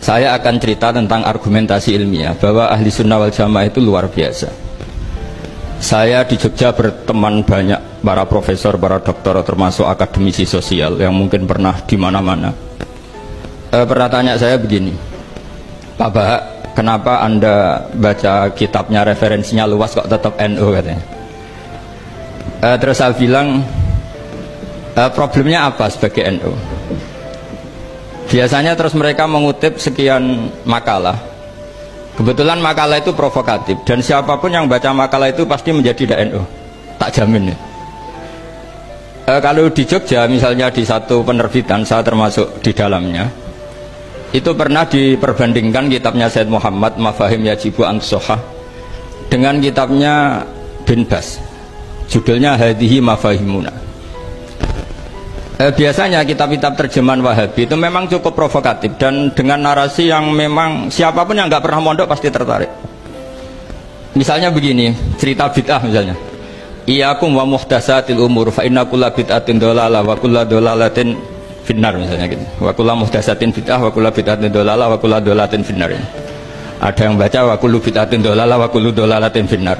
Saya akan cerita tentang argumentasi ilmiah bahwa ahli sunnah wal jamaah itu luar biasa. Saya di Jogja berteman banyak para profesor, para doktor, termasuk akademisi sosial yang mungkin pernah di mana-mana. Pernah tanya saya begini, Pak Bahak, kenapa Anda baca kitabnya referensinya luas kok tetap NU katanya. Terus saya bilang, problemnya apa sebagai NU? Biasanya terus mereka mengutip sekian makalah. Kebetulan makalah itu provokatif dan siapapun yang baca makalah itu pasti menjadi NU, tak jamin ya. Kalau di Jogja misalnya di satu penerbitan, saya termasuk di dalamnya, itu pernah diperbandingkan kitabnya Said Muhammad Mafahim Yajibu An-Sohah dengan kitabnya Bin Bas, judulnya Hadihi Mafahimuna. Biasanya kitab-kitab terjemahan Wahabi itu memang cukup provokatif dan dengan narasi yang memang siapapun yang nggak pernah mondok pasti tertarik. Misalnya begini, cerita bid'ah misalnya, Iyakum wa muhdatsatil umur fa inna kulla bid'atin dhalalah wa kulla dhalalatin finnar, misalnya gitu. Wa kulla muhdatsatin bid'ah wa kulla bid'atin dhalalah wa kulla dhalalatin finnar. Ada yang baca wa kullu bid'atin dhalalah wa kullu dhalalatin finnar.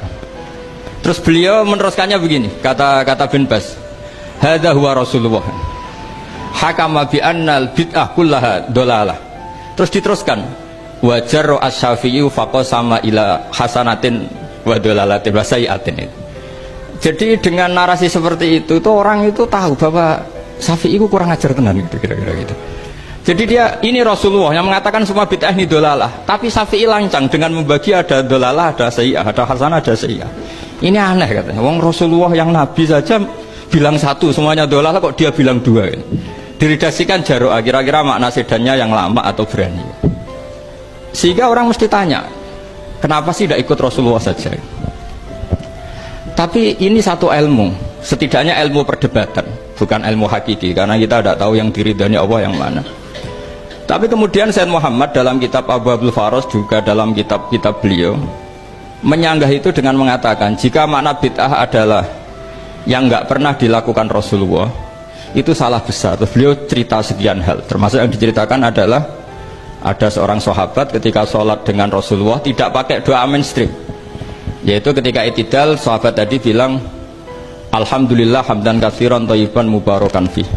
Terus beliau meneruskannya begini, kata Bin Bas, hadza huwa Rasulullah hakama bi annal bid'ah kullaha dhalalah. Terus diteruskan wajar asy-Syafi'i faqasama ila hasanatin wa dhalalatin wa sayiatin. Jadi dengan narasi seperti itu tuh orang itu tahu bahwa Syafi'i itu kurang ajar tenan gitu, kira-kira gitu. Jadi dia ini Rasulullah yang mengatakan semua bid'ah ini dhalalah, tapi Syafi'i lancang dengan membagi ada dhalalah, ada sayi'ah, ada hasanah, ada sayi'ah. Ini aneh katanya. Wong Rasulullah yang nabi saja bilang satu semuanya dhalalah, kok dia bilang dua gitu. Diredaksikan Jaro'ah, kira-kira makna sedannya yang lama atau berani. Sehingga orang mesti tanya, kenapa sih tidak ikut Rasulullah saja? Tapi ini satu ilmu, setidaknya ilmu perdebatan, bukan ilmu hakiki, karena kita tidak tahu yang diridhani Allah yang mana. Tapi kemudian Said Muhammad dalam kitab Abu Abdul Faros, juga dalam kitab-kitab beliau menyanggah itu dengan mengatakan, jika makna bid'ah adalah yang nggak pernah dilakukan Rasulullah, itu salah besar. Terus beliau cerita sekian hal, termasuk yang diceritakan adalah ada seorang sahabat ketika sholat dengan Rasulullah tidak pakai doa mainstream, yaitu ketika i'tidal sahabat tadi bilang alhamdulillah hamdan katsiran thayyiban mubarakan fih.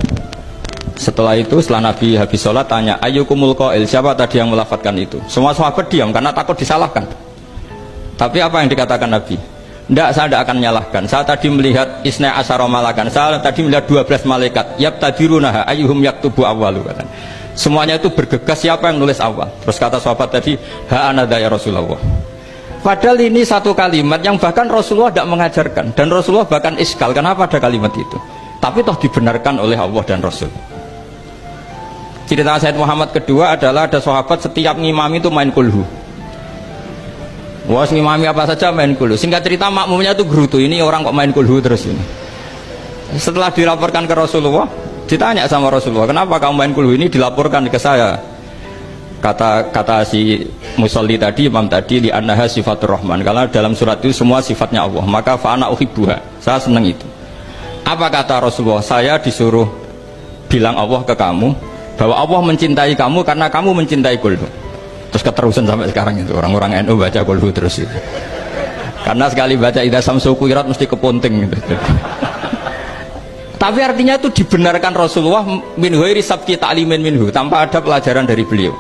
Setelah itu, setelah Nabi habis sholat tanya ayyukumul qail, siapa tadi yang melafadzkan itu? Semua sahabat diam karena takut disalahkan. Tapi apa yang dikatakan Nabi? Tidak, saya tidak akan menyalahkan. Saya tadi melihat isna asyara malakan. Saya tadi melihat 12 malaikat. Yabtadirunaha ayyuhum yaktubu awwalu. Semuanya itu bergegas siapa yang nulis awal. Terus kata sahabat tadi, ha anadha ya Rasulullah. Padahal ini satu kalimat yang bahkan Rasulullah tidak mengajarkan. Dan Rasulullah bahkan iskal, kenapa ada kalimat itu? Tapi toh dibenarkan oleh Allah dan Rasul. Cerita Said Muhammad kedua adalah ada sahabat setiap ngimami itu main kulhu. Wah, ngimami apa saja main kulhu. Singkat cerita makmumnya itu gerutu, ini orang kok main kulhu terus ini. Setelah dilaporkan ke Rasulullah, ditanya sama Rasulullah, kenapa kamu main kulhu? Ini dilaporkan ke saya. Kata si musolli tadi, imam tadi, li annaha sifatur rahman, karena dalam surat itu semua sifatnya Allah, maka fa'ana uhibbuha, saya senang itu. Apa kata Rasulullah? Saya disuruh bilang Allah ke kamu bahwa Allah mencintai kamu karena kamu mencintai kulhu. Terus keterusan sampai sekarang itu orang-orang NU baca kulhu terus itu. Karena sekali baca idza samsu kuwirat mesti kepunting gitu. Tapi artinya itu dibenarkan Rasulullah min ghairi sabqi ta'limin minhu, tanpa ada pelajaran dari beliau.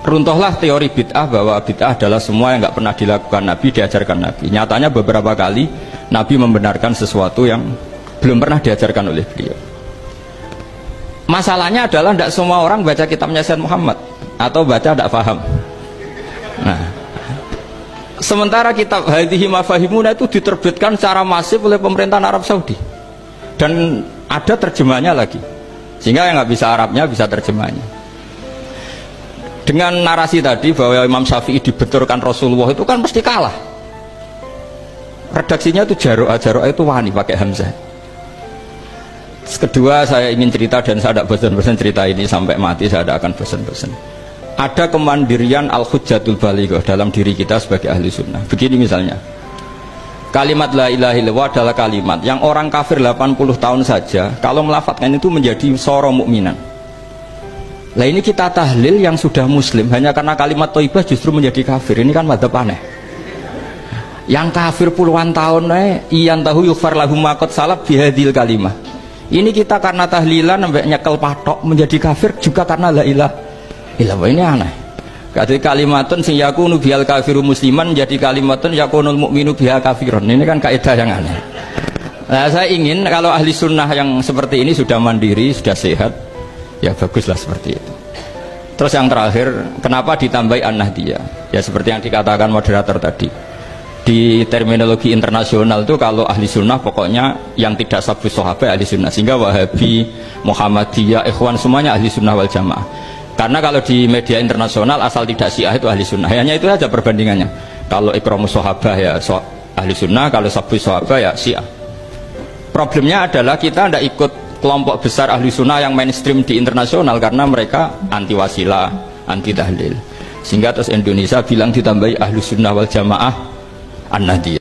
Runtuhlah teori bid'ah bahwa bid'ah adalah semua yang nggak pernah dilakukan Nabi, diajarkan Nabi. Nyatanya beberapa kali Nabi membenarkan sesuatu yang belum pernah diajarkan oleh beliau. Masalahnya adalah tidak semua orang baca kitabnya Said Muhammad atau baca tidak paham. Nah, sementara kitab Hadihi Mafahimuna itu diterbitkan secara masif oleh pemerintahan Arab Saudi dan ada terjemahnya lagi, sehingga yang nggak bisa Arabnya bisa terjemahnya. Dengan narasi tadi bahwa Imam Syafi'i dibenturkan Rasulullah itu kan pasti kalah. Redaksinya itu Jaro'ah itu wani pakai hamzah. Kedua, saya ingin cerita dan saya tidak bosan-bosan cerita ini sampai mati, saya tidak akan bosan-bosan. Ada kemandirian al-hujjatul balighah dalam diri kita sebagai ahli sunnah. Begini misalnya, kalimat la ilaha illallah adalah kalimat yang orang kafir 80 tahun saja kalau melafadzkan itu menjadi soro mukminan. Lah ini kita tahlil yang sudah muslim hanya karena kalimat thayyibah justru menjadi kafir. Ini kan madzhab aneh. Yang kafir puluhan tahun iyan tahu yufar lahum maqad salaf bihadil kalimah. Ini kita karena tahlilan sampai nyekel patok menjadi kafir juga karena la ilaha illallah. Ini aneh. Kata kalimatun sing yakunu bihal kafiru musliman jadi kalimatun yakunul mukminu biha kafirun. Ini kan kaidah yang aneh. Nah, saya ingin kalau ahli sunnah yang seperti ini sudah mandiri, sudah sehat, ya baguslah seperti itu. Terus yang terakhir, kenapa ditambahi an-nahdiyah? Ya seperti yang dikatakan moderator tadi. Di terminologi internasional itu kalau ahli sunnah pokoknya yang tidak sabus sahabat ahli sunnah, sehingga Wahabi, Muhammadiyah, Ikhwan semuanya ahli sunnah wal jamaah. Karena kalau di media internasional asal tidak Syiah itu ahli sunnah, hanya itu saja perbandingannya. Kalau ikramus sahabat ya ahli sunnah, kalau sabus sahabat ya Syiah. Problemnya adalah kita tidak ikut kelompok besar ahli sunnah yang mainstream di internasional karena mereka anti wasilah, anti tahlil, sehingga terus Indonesia bilang ditambahi ahli sunnah wal jamaah an-nahdiyah.